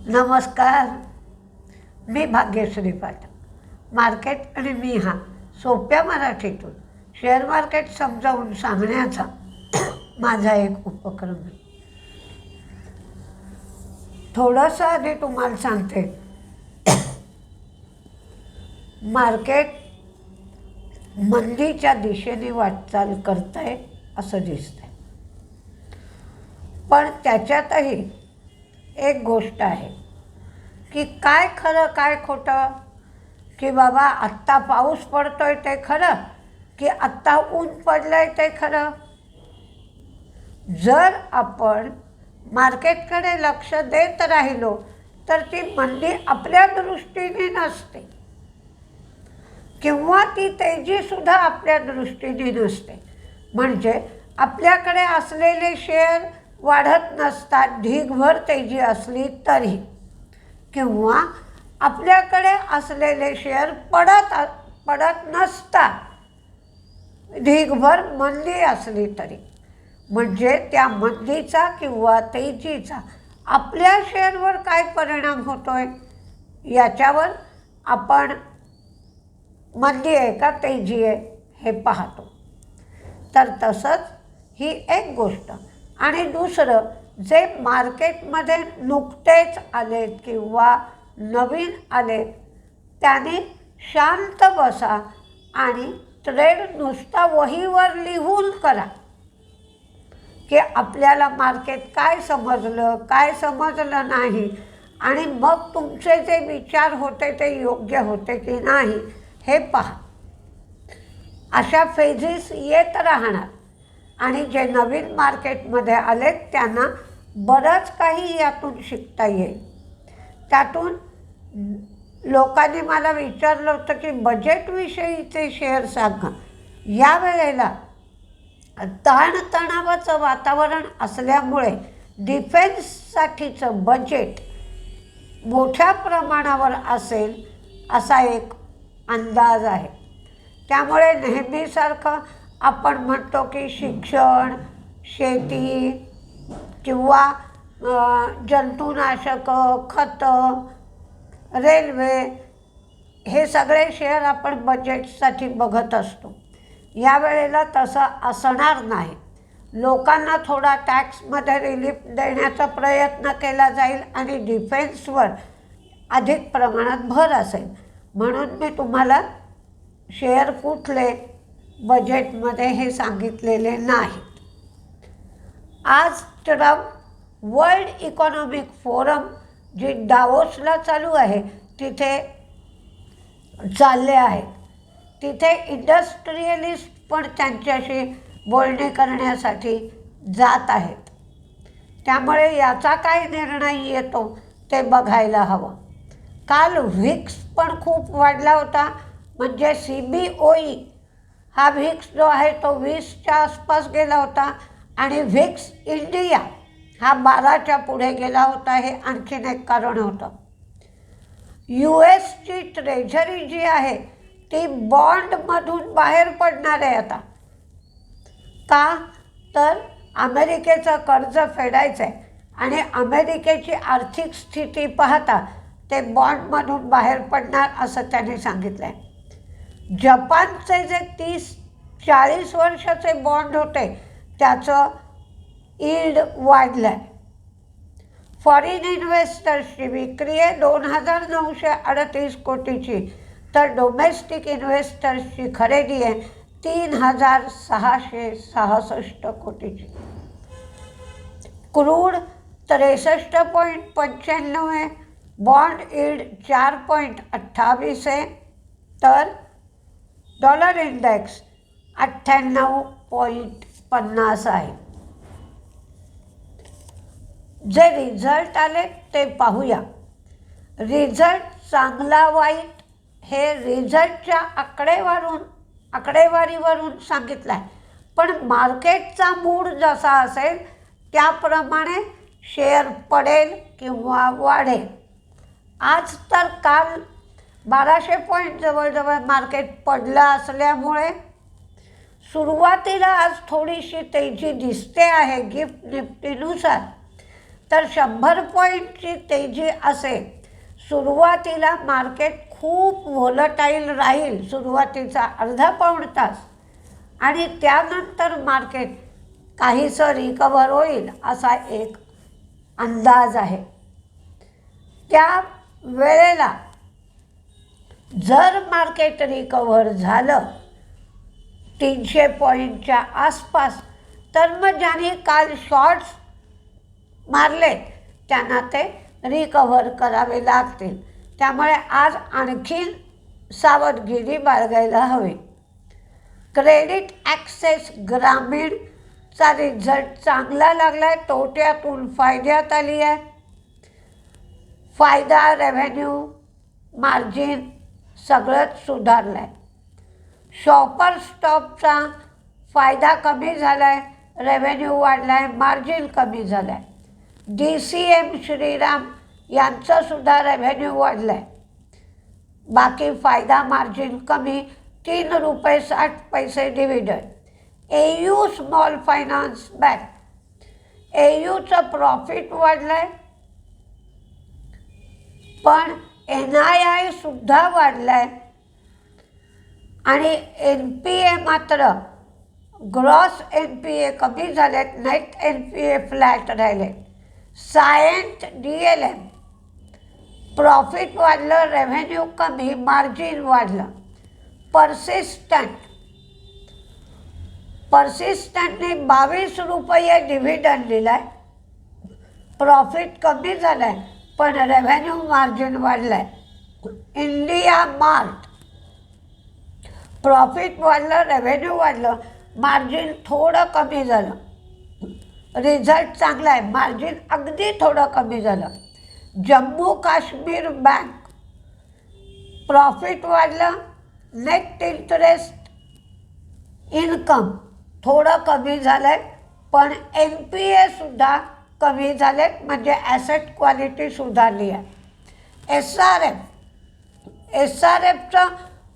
नमस्कार, मी भाग्यश्री पाठक. मार्केट आणि मी हा सोप्या मराठीतून शेअर मार्केट समजावून सांगण्याचा माझा एक उपक्रम आहे. थोडंसं आधी तुम्हाला सांगते, मार्केट मंदीच्या दिशेने वाटचाल करत आहे असं दिसतंय. पण त्याच्यातही एक गोष्ट आहे की काय खरं काय खोटं, की बाबा आत्ता पाऊस पडतोय ते खरं, की आत्ता ऊन पडलंय ते खरं. जर आपण मार्केटकडे लक्ष देत राहिलो तर ती मंदी आपल्या दृष्टीने नसते किंवा ती तेजीसुद्धा आपल्या दृष्टीने नसते. म्हणजे आपल्याकडे असलेले शेअर वाढत नसतात ढीगभर तेजी असली तरी, किंवा आपल्याकडे असलेले शेअर पडत नसतात ढीगभर मंदी असली तरी. म्हणजे त्या मंदीचा किंवा तेजीचा आपल्या शेअरवर काय परिणाम होतोय याच्यावर आपण मंदी आहे का तेजी आहे हे पाहतो. तर तसंच ही एक गोष्ट. आणि दुसरं, जे मार्केटमध्ये नुकतेच आलेत किंवा नवीन आलेत त्याने शांत बसा आणि ट्रेड नुसता वहीवर लिहून करा की आपल्याला मार्केट काय समजलं नाही, आणि मग तुमचे जे विचार होते ते योग्य होते की नाही हे पहा. अशा फेजेस येत राहणार आणि जे नवीन मार्केटमध्ये आलेत त्यांना बरंच काही यातून शिकता येईल. त्यातून लोकांनी मला विचारलं होतं की बजेटविषयीचे शेअर सांगा. यावेळेला ताणतणावाचं वातावरण असल्यामुळे डिफेन्ससाठीचं बजेट मोठ्या प्रमाणावर असेल असा एक अंदाज आहे. त्यामुळे नेहमीसारखं आपण म्हणतो की शिक्षण, शेती किंवा जंतुनाशकं, खतं, रेल्वे हे सगळे शेअर आपण बजेटसाठी बघत असतो. यावेळेला तसं असणार नाही. लोकांना थोडा टॅक्समध्ये रिलीफ देण्याचा प्रयत्न केला जाईल आणि डिफेन्सवर अधिक प्रमाणात भर असेल. म्हणून मी तुम्हाला शेअर कुठले बजेटमध्ये हे सांगितलेले नाहीत. आज ट्रम्प वर्ल्ड इकॉनॉमिक फोरम जी डावोसला चालू आहे तिथे चालले आहेत. तिथे इंडस्ट्रियलिस्ट पण त्यांच्याशी बोलणी करण्यासाठी जात आहेत. त्यामुळे याचा काय निर्णय येतो ते बघायला हवं. काल व्हिक्स पण खूप वाढला होता. म्हणजे CBOE हा व्हिक्स जो आहे तो 20च्या आसपास गेला होता आणि व्हिक्स इंडिया हा 12च्या पुढे गेला होता. हे आणखीन एक कारण होतं. USची ट्रेझरी जी आहे ती बॉन्डमधून बाहेर पडणार आहे आता. का तर अमेरिकेचं कर्ज फेडायचं आहे आणि अमेरिकेची आर्थिक स्थिती पाहता ते बॉन्डमधून बाहेर पडणार असं त्यांनी सांगितलं आहे. जपानचे जे 30-40 वर्षाचे बॉन्ड होते त्याचं यील्ड वाढलं आहे. फॉरेन इन्व्हेस्टर्सची विक्री आहे 2,938 कोटीची, तर डोमेस्टिक इन्व्हेस्टर्सची खरेदी आहे 3,666 कोटीची. क्रूड 63.95 आहे. बॉन्ड यील्ड 4.28 आहे. तर डॉलर इंडेक्स 98.50 आहे. जे रिझल्ट आले ते पाहूया. रिझल्ट चांगला वाईट हे रिझल्टच्या आकडेवारीवरून सांगितलं आहे. पण मार्केटचा मूड जसा असेल त्याप्रमाणे शेअर पडेल किंवा वाढेल. आज तर काल 1200 पॉईंट जवळजवळ मार्केट पडलं असल्यामुळे सुरुवातीला आज थोडीशी तेजी दिसते आहे गिफ्ट निफ्टीनुसार. तर 100 पॉईंटची तेजी असेल. सुरुवातीला मार्केट खूप व्होलटाईल राहील, सुरुवातीचा अर्धा पाऊण तास, आणि त्यानंतर मार्केट काहीसं रिकवर होईल असा एक अंदाज आहे. त्या वेळेला जर मार्केट रिकवर झालं 300 पॉईंटच्या आसपास, तर मग ज्यांनी काल शॉर्ट्स मारले त्यांना ते रिकवर करावे लागतील. त्यामुळे आज आणखीन सावधगिरी बाळगायला हवी. क्रेडिट ॲक्सेस ग्रामीणचा रिझल्ट चांगला लागला आहे, तोट्यातून फायद्यात आली आहे. फायदा, रेव्हेन्यू, मार्जिन सगळंच सुधारलं आहे. शॉपर स्टॉपचा फायदा कमी झाला आहे, रेव्हेन्यू वाढला आहे, मार्जिन कमी झालं आहे. DCM श्रीराम यांचंसुद्धा रेव्हेन्यू वाढलं आहे. बाकी फायदा, मार्जिन कमी, ₹3.60 dividend. AU small finance bank, AUचं प्रॉफिट वाढलं आहे, पण NII सुद्धा वाढलं आहे, आणि NPA मात्र ग्रॉस NPA कमी झालेत, नेट NPA फ्लॅट राहिले. सायंट DLM प्रॉफिट वाढलं, रेव्हेन्यू कमी, मार्जिन वाढलं. पर्सिस्टंटने ₹22 डिव्हिडंड दिला आहे, प्रॉफिट कमी झालं आहे, पण रेव्हेन्यू, मार्जिन वाढलं आहे. इंडिया मार्ट प्रॉफिट वाढलं, रेव्हेन्यू वाढलं, मार्जिन थोडं कमी झालं. रिझल्ट चांगला आहे, मार्जिन अगदी थोडं कमी झालं. जम्मू काश्मीर बँक प्रॉफिट वाढलं, नेट इंटरेस्ट इन्कम थोडं कमी झालं आहे, पण NPA सुद्धा कमी झालेत, म्हणजे ॲसेट क्वालिटी सुधारली आहे. SRFचं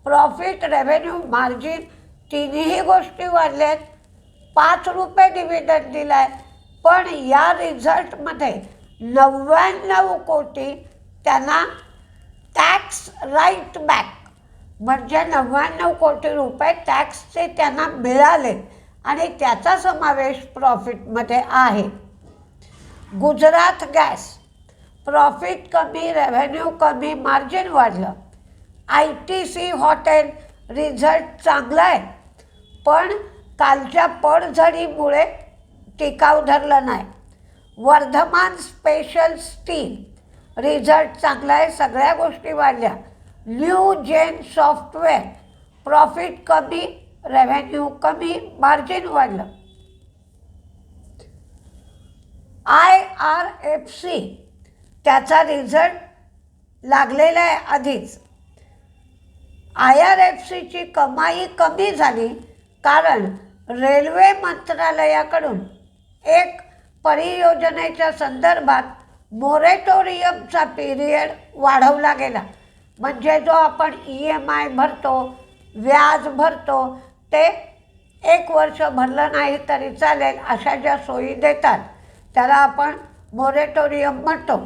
प्रॉफिट, रेव्हेन्यू, मार्जिन तिन्ही गोष्टी वाढल्यात. ₹5 डिव्हिडंड दिला आहे, पण या रिझल्टमध्ये 99 कोटी त्यांना टॅक्स राईट बॅक, म्हणजे 99 कोटी रुपये टॅक्सचे त्यांना मिळाले, आणि त्याचा समावेश प्रॉफिटमध्ये आहे. गुजरात गॅस प्रॉफिट कमी, रेव्हेन्यू कमी, मार्जिन वाढलं. ITC हॉटेल रिझल्ट चांगला आहे, पण कालच्या पडझडीमुळे टिकाव धरलं नाही. वर्धमान स्पेशल स्टील रिझल्ट चांगला आहे, सगळ्या गोष्टी वाढल्या. न्यू जेन सॉफ्टवेअर प्रॉफिट कमी, रेव्हेन्यू कमी, मार्जिन वाढलं. IRFC त्याचा रिझल्ट लागलेला आहे आधीच. IRFCची कमाई कमी झाली कारण रेल्वे मंत्रालयाकडून एक परियोजनेच्या संदर्भात मोरेटोरियमचा पिरियड वाढवला गेला. म्हणजे जो आपण EMI भरतो, व्याज भरतो, ते 1 वर्ष भरलं नाही तरी चालेल अशा ज्या सोयी देतात त्याला आपण मोरेटोरियम म्हणतो.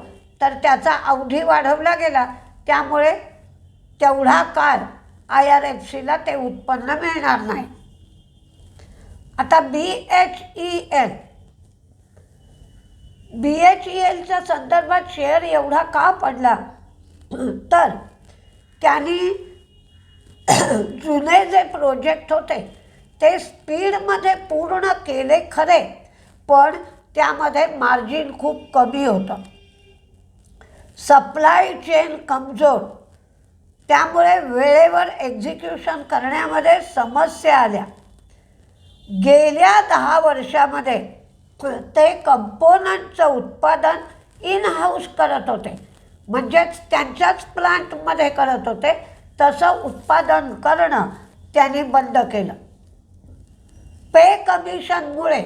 तर त्याचा अवधी वाढवला गेला, त्यामुळे तेवढा काळ IRFCला ते उत्पन्न मिळणार नाही. आता BHELच्या संदर्भात शेअर एवढा का पडला, तर त्यांनी जुने जे प्रोजेक्ट होते ते स्पीडमध्ये पूर्ण केले खरे, पण त्यामध्ये मार्जिन खूप कमी होतं. सप्लाय चेन कमजोर, त्यामुळे वेळेवर एक्झिक्युशन करण्यामध्ये समस्या आल्या. गेल्या 10 वर्षामध्ये ते कंपोनंटचं उत्पादन इन हाऊस करत होते, म्हणजेच त्यांच्याच प्लांटमध्ये करत होते. तसं उत्पादन करणं त्यांनी बंद केलं. पे कमिशनमुळे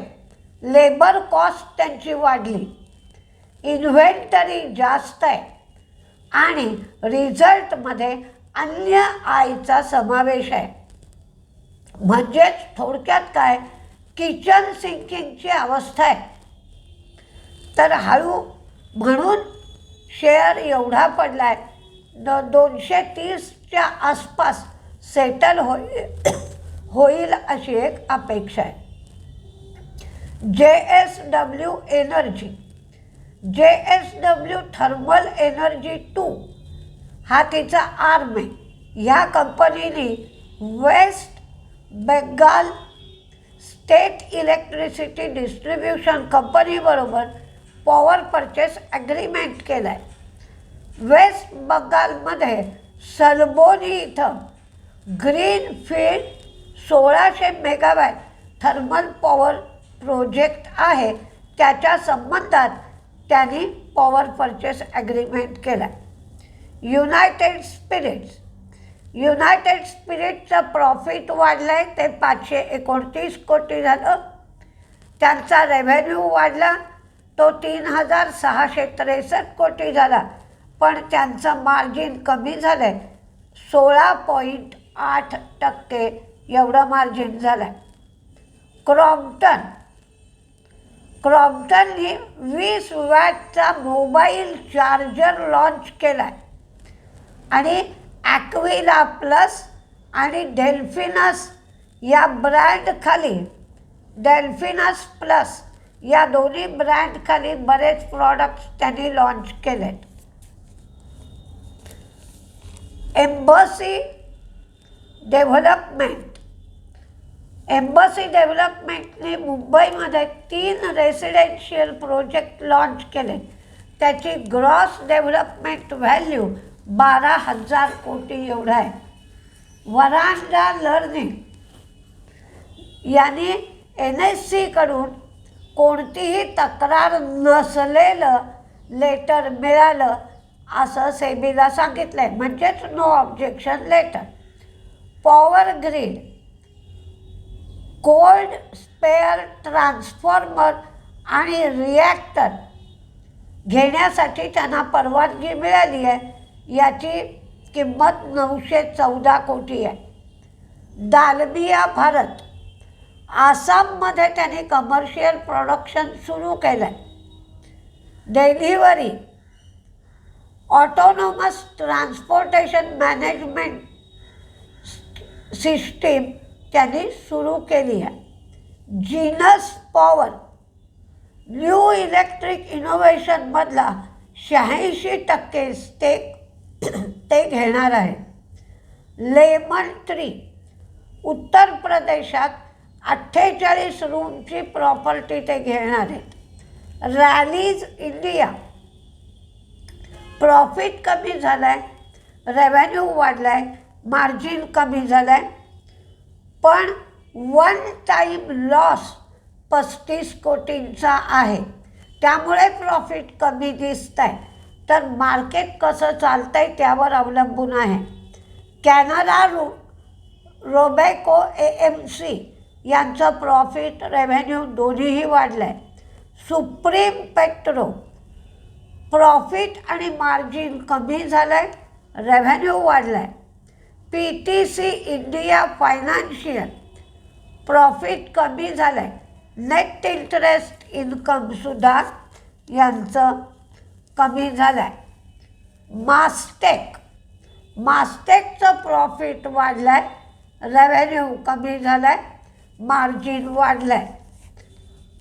लेबर कॉस्ट त्यांची वाढली, इन्व्हेंटरी जास्त आहे, आणि रिझल्टमध्ये अन्य आयचा समावेश आहे. म्हणजेच थोडक्यात काय, किचन सिंकिंगची अवस्था आहे. तर हळू म्हणून शेअर एवढा पडला आहे, 230च्या आसपास सेटल होईल अशी एक अपेक्षा आहे. JSW energy, JSW thermal energy 2 हा तिचा आर्म आहे. ह्या कंपनीने West Bengal state electricity distribution कंपनीबरोबर पॉवर परचेस ॲग्रीमेंट केला आहे. वेस्ट बंगालमध्ये सलबोनी इथं greenfield 1600 megawatt thermal power project आहे. त्याच्या संबंधात त्यांनी पॉवर परचेस ॲग्रीमेंट केला आहे. युनायटेड स्पिरिट्सचं प्रॉफिट वाढलं आहे, ते 529 कोटी झालं. त्यांचा रेव्हेन्यू वाढला, तो 3663 कोटी झाला. पण त्यांचं मार्जिन कमी झालं आहे, 16.8% एवढं मार्जिन झालं आहे. क्रॉम्प्टनने 20 वॅटचा मोबाईल चार्जर लॉन्च केला आहे आणि ॲक्विला प्लस आणि डेल्फिनस या ब्रँडखाली, डेल्फिनस प्लस या दोन्ही ब्रँडखाली बरेच प्रॉडक्ट्स त्यांनी लॉन्च केले आहेत. एम्बसी डेव्हलपमेंटने मुंबईमध्ये 3 रेसिडेन्शियल प्रोजेक्ट लॉन्च केले. त्याची ग्रॉस डेव्हलपमेंट व्हॅल्यू 12,000 कोटी एवढा आहे. वरांडा लर्निंग यांनी NSCकडून कोणतीही तक्रार नसलेलं लेटर मिळालं असं सेबीला सांगितलं आहे, म्हणजेच no objection letter. Power Grid cold spare transformer आणि रिॲक्टर घेण्यासाठी त्यांना परवानगी मिळाली आहे. याची किंमत 914 कोटी आहे. दालमिया भारत, आसाममध्ये त्यांनी कमर्शियल प्रोडक्शन सुरू केलं आहे. Delivery autonomous transportation management system त्यांनी सुरू केली आहे. जीनस पॉवर न्यू इलेक्ट्रिक इनोव्हेशनमधला 86% स्टेक ते घेणार आहे. लेमन ट्री उत्तर प्रदेशात 48 रूमची प्रॉपर्टी ते घेणार आहेत. रॅलीज इंडिया प्रॉफिट कमी झाला आहे, रेव्हेन्यू वाढला आहे, मार्जिन कमी झालं आहे, पण वन टाईम लॉस 35 कोटींचा आहे. त्यामुळे प्रॉफिट कमी दिसत आहे. तर मार्केट कसं चालतं आहे त्यावर अवलंबून आहे. कॅनरा रोबेको AMC यांचं प्रॉफिट रेव्हेन्यू दोन्हीही वाढलं आहे. सुप्रीम पेट्रो प्रॉफिट आणि मार्जिन कमी झालं आहे, रेव्हेन्यू वाढला आहे. PTC इंडिया फायनान्शियल प्रॉफिट कमी झालं आहे, नेट इंटरेस्ट इन्कमसुद्धा यांचं कमी झालं आहे. मास्टेकचं प्रॉफिट वाढलं आहे, रेव्हेन्यू कमी झालं आहे, मार्जिन वाढलं आहे.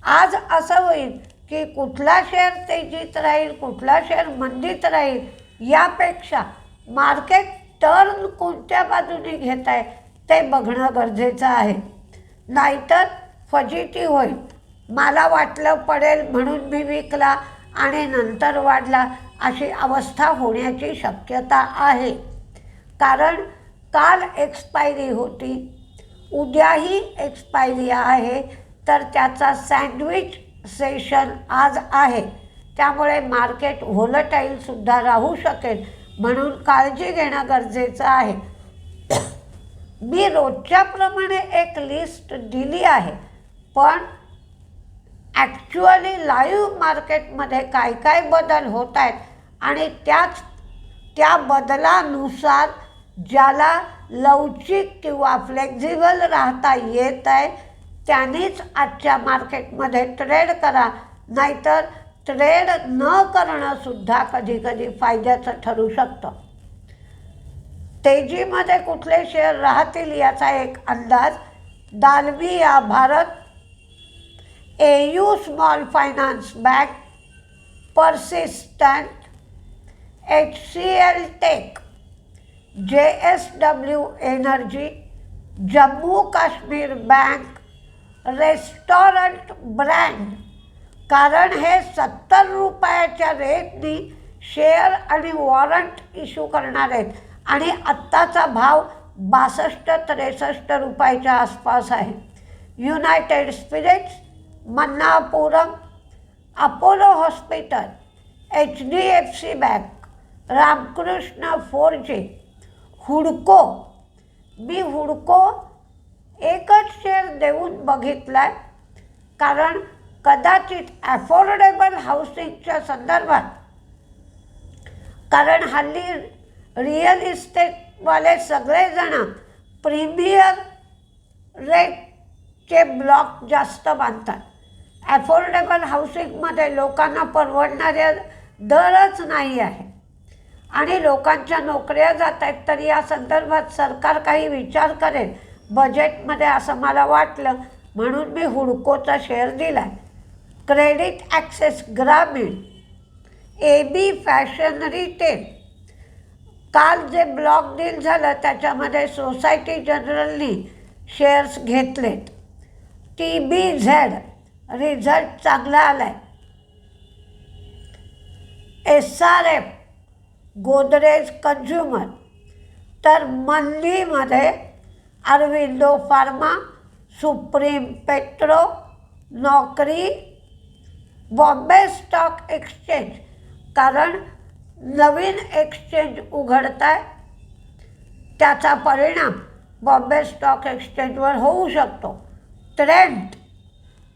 आज असं होईल की कुठला शेअर तेजीत राहील, कुठला शेअर मंदीत राहील, यापेक्षा मार्केट टर्न कोणत्या बाजूने घेत आहे ते बघणं गरजेचं आहे. नाहीतर फजिती होईल. मला वाटलं पडेल म्हणून मी विकला आणि नंतर वाढला, अशी अवस्था होण्याची शक्यता आहे. कारण काल एक्सपायरी होती, उद्याही एक्सपायरी आहे, तर त्याचा सँडविच सेशन आज आहे. त्यामुळे मार्केट व्होलटाईलसुद्धा राहू शकेल, म्हणून काळजी घेणं गरजेचं आहे. मी रोजच्याप्रमाणे एक लिस्ट दिली आहे, पण ॲक्च्युअली लाईव्ह मार्केटमध्ये काय काय बदल होत आहेत आणि त्या बदलानुसार ज्याला लवचिक किंवा फ्लेक्झिबल राहता येत आहे त्यांनीच आजच्या मार्केटमध्ये ट्रेड करा. नाहीतर ट्रेड न करणं सुद्धा कधी कधी फायद्याचं ठरू शकतं. तेजीमध्ये कुठले शेअर राहतील याचा एक अंदाज Dalmia Bharat, AU small finance Bank, Persistent, HCL Tech, JSW Energy, Jammu Kashmir Bank, restaurant brand. कारण हे 70 रुपयाच्या रेटनी शेअर आणि वॉरंट इश्यू करणार आहेत आणि आत्ताचा भाव 62-63 रुपयाच्या आसपास आहे. United Spirits, Manappuram, Apollo Hospital, HDFC Bank, Ramkrishna 4G, हुडको. मी हुडको एकच शेअर देऊन बघितला आहे, कारण कदाचित ॲफोर्डेबल हाऊसिंगच्या संदर्भात, कारण हल्ली रिअल इस्टेटवाले सगळेजण प्रीमियर रेटचे ब्लॉक जास्त बांधतात. ॲफोर्डेबल हाऊसिंगमध्ये लोकांना परवडणारे दरच नाही आहे आणि लोकांच्या नोकऱ्या जात आहेत. तर या संदर्भात सरकार काही विचार करेल बजेटमध्ये असं मला वाटलं, म्हणून मी हुडकोचा शेअर दिला आहे. क्रेडिट ॲक्सेस ग्रामीण, AB फॅशन रिटेल. काल जे ब्लॉक डील झालं त्याच्यामध्ये सोसायटी जनरलनी शेअर्स घेतलेत. TBZ रिझल्ट चांगला आला आहे. SRF Godrej consumer. तर मंदीमध्ये अरविंदो फार्मा, सुप्रीम पेट्रो, नौकरी, बॉम्बे स्टॉक एक्सचेंज. कारण नवीन एक्सचेंज उघडत आहे, त्याचा परिणाम बॉम्बे स्टॉक एक्सचेंजवर होऊ शकतो. Trend,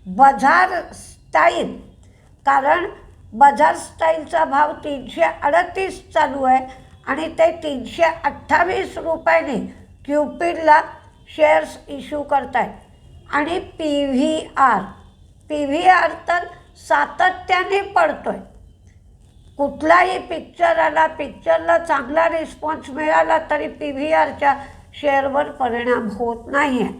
Bazaar style. कारण बझार स्टाईलचा भाव 338 चालू आहे आणि ते 328 रुपयाने क्युपिडला शेअर्स इश्यू करत आहेत. आणि PVR तर सातत्याने पडतो आहे. कुठलाही पिक्चर आला, पिक्चरला चांगला रिस्पॉन्स मिळाला तरी PVRच्या शेअरवर परिणाम होत नाही आहे.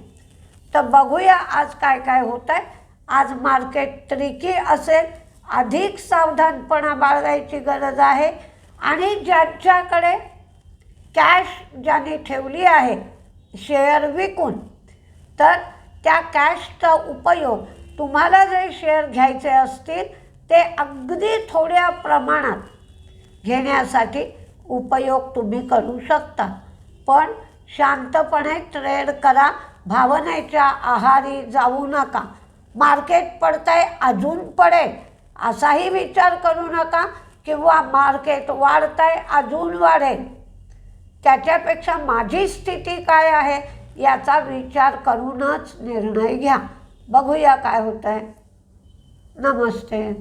तर बघूया आज काय काय होत आहे. आज मार्केट ट्रिकी असेल, अधिक सावधानपणा बाळगायची गरज आहे आणि ज्यांच्याकडे कॅश ज्यांनी ठेवली आहे शेअर विकून, तर त्या कॅशचा उपयोग तुम्हाला जे शेअर घ्यायचे असतील ते अगदी थोड्या प्रमाणात घेण्यासाठी उपयोग तुम्ही करू शकता. पण शांतपणे ट्रेड करा, भावनेच्या आहारी जाऊ नका. मार्केट पडतंय अजून पडेल असाही विचार करू नका, किंवा मार्केट वाढतंय अजून वाढेल, त्याच्यापेक्षा माझी स्थिती काय आहे याचा विचार करूनच निर्णय घ्या. बघूया काय होतं आहे. नमस्ते.